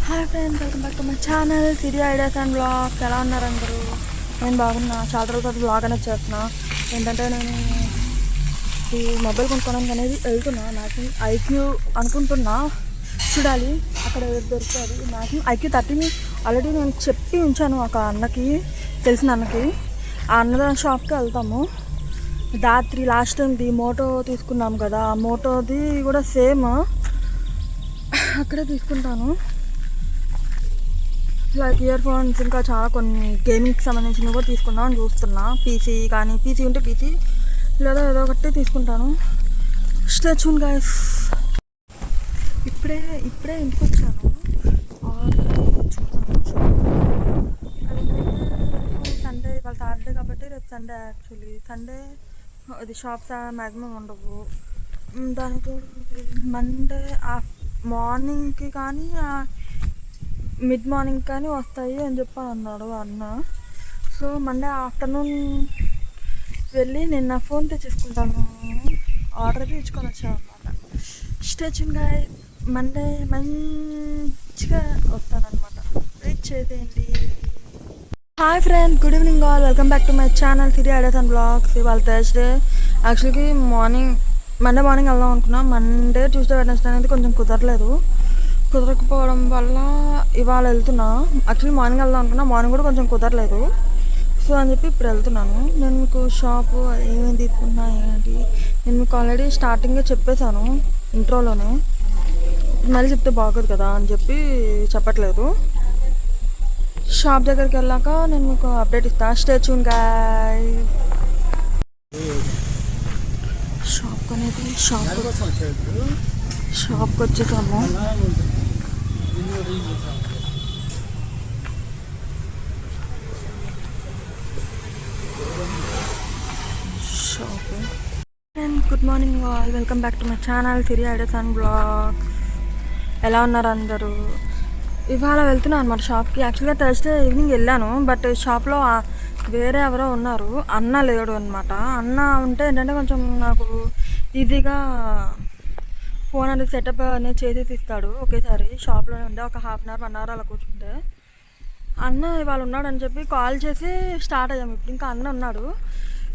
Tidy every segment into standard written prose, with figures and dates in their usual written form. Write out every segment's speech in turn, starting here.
Hi friends, welcome back to my channel Siri ideas and blogs. ఎలా ఉన్నారు అందరూ? నేను బాగున్నా. చాలా రోజుల తర్వాత బ్లాగ్ అనేది చేస్తున్నా. ఏంటంటే నేను ఈ మొబైల్ కొనుక్కోవడానికి అనేది వెళ్తున్నా. మ్యాక్సిమం ఐక్యూ అనుకుంటున్నా, చూడాలి అక్కడ దొరుకుతుంది. మ్యాక్సిమం ఐక్యూ 30 ఆల్రెడీ నేను చెప్పి ఉంచాను ఒక అన్నకి, తెలిసిన అన్నకి. ఆ అన్నదాని షాప్కి వెళ్తాము. దాత్రి లాస్ట్ టైంది మోటో తీసుకున్నాం కదా, ఆ మోటోది కూడా సేమ్ అక్కడే తీసుకుంటాను. లైక్ ఇయర్ ఫోన్స్, ఇంకా చాలా కొన్ని గేమింగ్కి సంబంధించినవి కూడా తీసుకుందామని చూస్తున్నా. పీసీ ఉంటే పీసీ, లేదా ఏదో ఒకటి తీసుకుంటాను. Stay tune guys. ఇప్పుడే ఇంటికి వచ్చాను. సండే, ఇవాళ సాటర్డే కాబట్టి రేపు సండే. యాక్చువల్లీ సండే ఇది షాప్స్ మ్యాక్సిమం ఉండవు. దానికి మండే మార్నింగ్కి కానీ మిడ్ మార్నింగ్ కానీ వస్తాయి అని చెప్పని అన్నాడు అన్న. సో మండే ఆఫ్టర్నూన్ వెళ్ళి నేను నా ఫోన్ తెచ్చేసుకుంటాను. ఆర్డర్ ఇచ్చుకొని వచ్చాను అనమాట. స్టేచ్యూన్గా మండే మంచిగా వస్తానమాట. వెయిట్ చేసేయండి. Hi friends, good evening all. Welcome back to my channel Siri ideas and blogs. ఇవాళ థర్స్డే. యాక్చువల్గా మండే మార్నింగ్ వెళ్దాం అనుకున్నా. మండే, ట్యూస్డే, వెడ్నెస్డే అనేది కొంచెం కుదరకపోవడం వల్ల ఇవాళ వెళ్తున్నా. యాక్చువల్లీ మార్నింగ్ వెళ్దాం అనుకున్నా, మార్నింగ్ కూడా కొంచెం కుదరలేదు. సో అని చెప్పి ఇప్పుడు వెళ్తున్నాను. నేను మీకు షాపు ఏమేమి తీసుకున్నా ఏంటి నేను మీకు ఆల్రెడీ స్టార్టింగే చెప్పేశాను ఇంట్రోలోనే. మళ్ళీ చెప్తే బాగోదు కదా అని చెప్పి చెప్పట్లేదు. షాప్ దగ్గరికి వెళ్ళాక నేను మీకు అప్డేట్ ఇస్తాను. Stay tune guys. షాప్కి వచ్చేసాము. Good morning all. Welcome back to my channel Siri ideas and blogs. ఎలా ఉన్నారు అందరూ? ఇవాళ వెళ్తున్నాను అనమాట షాప్కి. యాక్చువల్గా థర్స్డే ఈవినింగ్ వెళ్ళాను, బట్ షాప్లో వేరే ఎవరో ఉన్నారు. అన్న లేడు అనమాట. అన్న ఉంటే ఏంటంటే కొంచెం నాకు ఈజీగా ఫోన్ అనేది సెటప్ అనేది చేసేసి ఇస్తాడు ఒకేసారి. షాప్లోనే ఉండే ఒక హాఫ్ అన్ అవర్ 1 అవర్ అలా కూర్చుంటే. అన్న ఇవాళ ఉన్నాడు అని చెప్పి కాల్ చేసి స్టార్ట్ అయ్యాము. ఇప్పుడు ఇంకా అన్న ఉన్నాడు.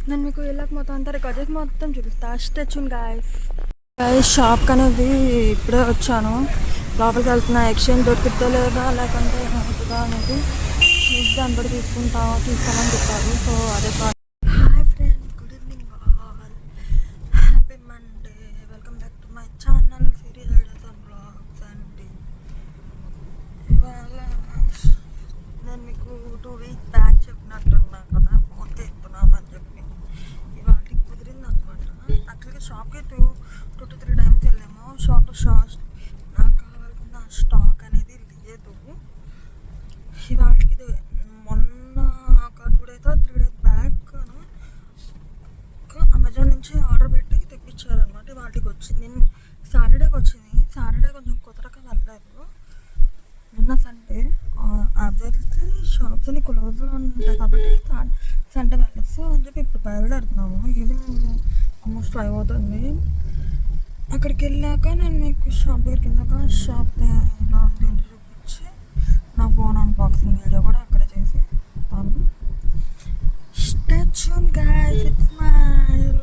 నేను మీకు వెళ్ళాక మొత్తం అంతా రికార్డ్ చేసి మొత్తం చూపిస్తా. Stay tune guys. షాప్కి అనేది ఇప్పుడే వచ్చాను. లోపలికి వెళ్తున్నా. ఎక్స్చేంజ్ దొరికిద్దా లేదా, లేకుంటే ఏమవుతుందా అనేది దాన్ని బట్టి తీస్తామని చెప్పారు. సో అదే కాదు. Hi friends, good evening all. Happy Monday. Welcome back to my channel Siri ideas and blogs. అండి ఇవాళ నేను మీకు 2 వీక్స్ బ్యాక్ చెప్పినట్టున్నా కదా, ఫోన్ తీస్తున్నామని చెప్పి. ఇవాళ కుదిరింది అనమాట. యాక్చువల్గా షాప్కి 2 to 3 టైమ్స్ వెళ్ళాము. షాప్లో నాకు కావాల్సిన స్టాక్ అనేది లేదు. వాటికి మొన్న ఒక 2 days or 3 days back Amazon నుంచి ఆర్డర్ పెట్టి తెప్పించారనమాట. వాటికి వచ్చింది. నేను సాటర్డేకి వచ్చింది. సాటర్డే కొంచెం కుదరక వెళ్ళలేదు. నిన్న సండే వెళ్తే షాప్స్ అన్ని క్లోజ్లో ఉంటాయి కాబట్టి సండే వెళ్ళదు. సో అని చెప్పి ఇప్పుడు బయలుదేరుతున్నాము. ఈవినింగ్ ఆల్మోస్ట్ 5 అవుతుంది. అక్కడికి వెళ్ళాక నేను మీకు షాప్ దగ్గరికి వెళ్ళాక షాప్ ఎలా ఉంది ఏంటి చూపించి నా ఫోన్ అన్బాక్సింగ్ వీడియో కూడా అక్కడ చేసి తాను. Stay tune guys. It's smile.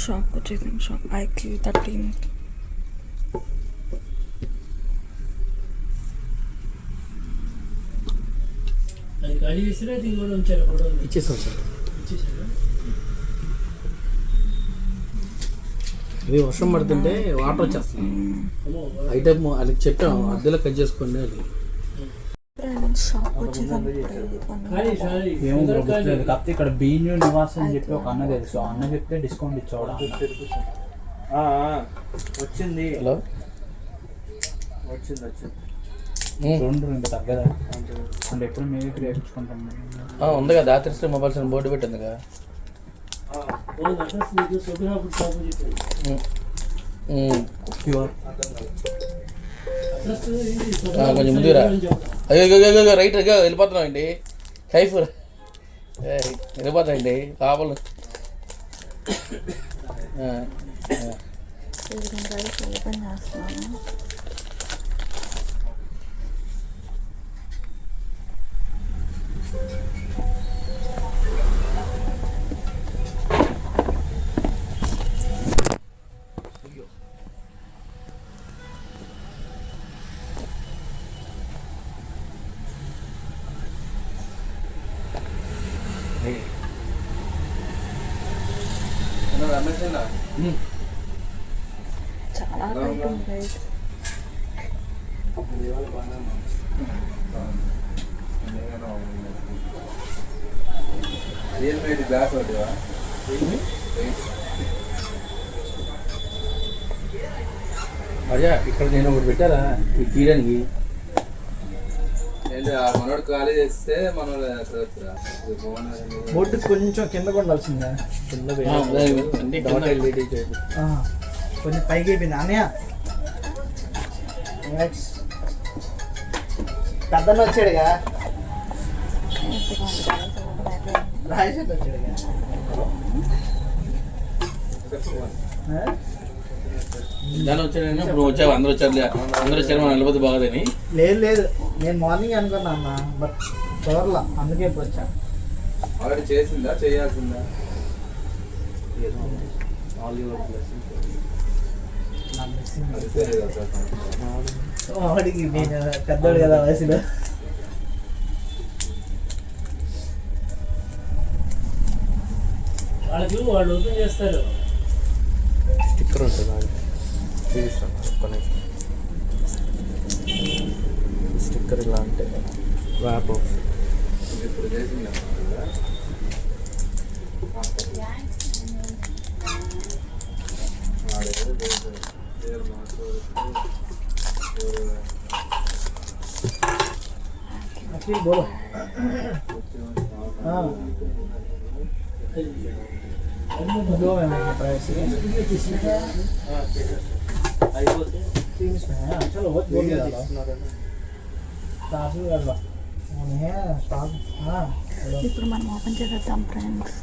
షాప్కి వచ్చేసాం. Shop IQ 13. ఇచ్చేసాం సార్. ఇది వర్షం పడుతుంటే వాటర్ వచ్చేస్తుంది. ఐటమ్ వాళ్ళకి చెప్పాము అద్దెలో కట్ చేసుకోండి అది. ఏమో గుర్తులేదు. కాకపోతే ఇక్కడ బీన్యూ నివాస్ అని చెప్పి ఒక అన్న తెలుసు. అన్న చెప్తే డిస్కౌంట్ ఇచ్చేవాడు. వచ్చింది. హలో, వచ్చింది 2 తగ్గదా అంటే ఎప్పుడు మేమే ఫ్రీ వేయించుకుంటాం. ఉంది కదా దాత్రి మొబైల్స్ అని బోర్డు పెట్టింది కదా. కొంచెం ముందుగా అయ్యో రైట్ వెళ్ళిపోతున్నాం అండి. కైఫ్ వెళ్ళిపోతాయండి లోపల. ఈవినింగ్ రైస్ ఓపెన్ చేస్తున్నాను. చాలా టైట్ ఉంది రైస్. అదే ఇక్కడ నేను ఒకటి పెట్టారా ఇది తీయడానికి. మనోడు ఖాళీ చేస్తే మనం బోర్డు కొంచెం కింద ఉండాల్సిందే. కొంచెం పైకి అయిపోయింది అన్నయ్య. పెద్దన్న వచ్చాడుగా, రాజేష్ వచ్చాడుగా. దాని వచ్చాడు ఇప్పుడు వచ్చావు, అందరూ వచ్చారు మనం వెళ్ళిపోతే బాగదని. లేదు లేదు, నేను మార్నింగ్ అనుకున్నా అన్న, బట్ కుదరలా, అందుకే ఇప్పుడు వచ్చా. ఆల్రెడీ చేసిందా చేయాల్సిందా? వాడికి నేను పెద్దోడు కదా వయసులో. వాళ్ళకి వాళ్ళు ఓపెన్ చేస్తారు. స్టిక్కర్ ఉంటుంది చూపిస్తాను. స్టిక్కర్ ఇలా అంటే ర్యాప్ ఇప్పుడు చేసిందా? बोलो दो में प्राइस चलो बहुत बोल दिया ఇప్పుడు మనం ఓపెన్ చేసేద్దాం ఫ్రెండ్స్.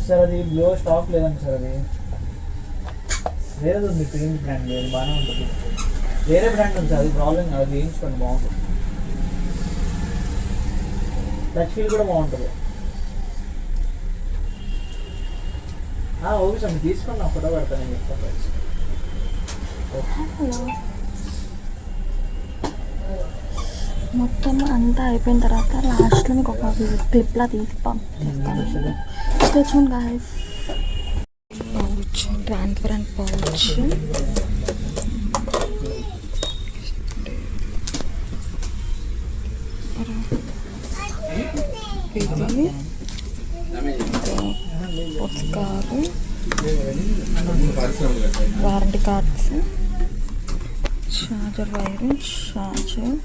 సార్ అది బ్లో స్టాక్ లేదండి సార్, అది వేరేది ఉంది, ప్రీమియం బ్రాండ్ లేదు, బాగానే ఉంటుంది. వేరే బ్రాండ్ ఉంది సార్, అది ప్రాబ్లం కాదు, అది వేయించుకోండి బాగుంటుంది. టచ్ ఫీల్ కూడా బాగుంటుంది. ఓకే సార్, మీరు తీసుకొని నా ఫోటో పెడతాను నేను చెప్తాను. మొత్తం అంతా అయిపోయిన తర్వాత లాస్ట్లో మీకు ఒక క్లిప్లా తీసి పంపిస్తాను. Stay tune guys. Pouch, transparent pouch. ఇది పుస్తకాలు, warranty cards, charger wire, charger.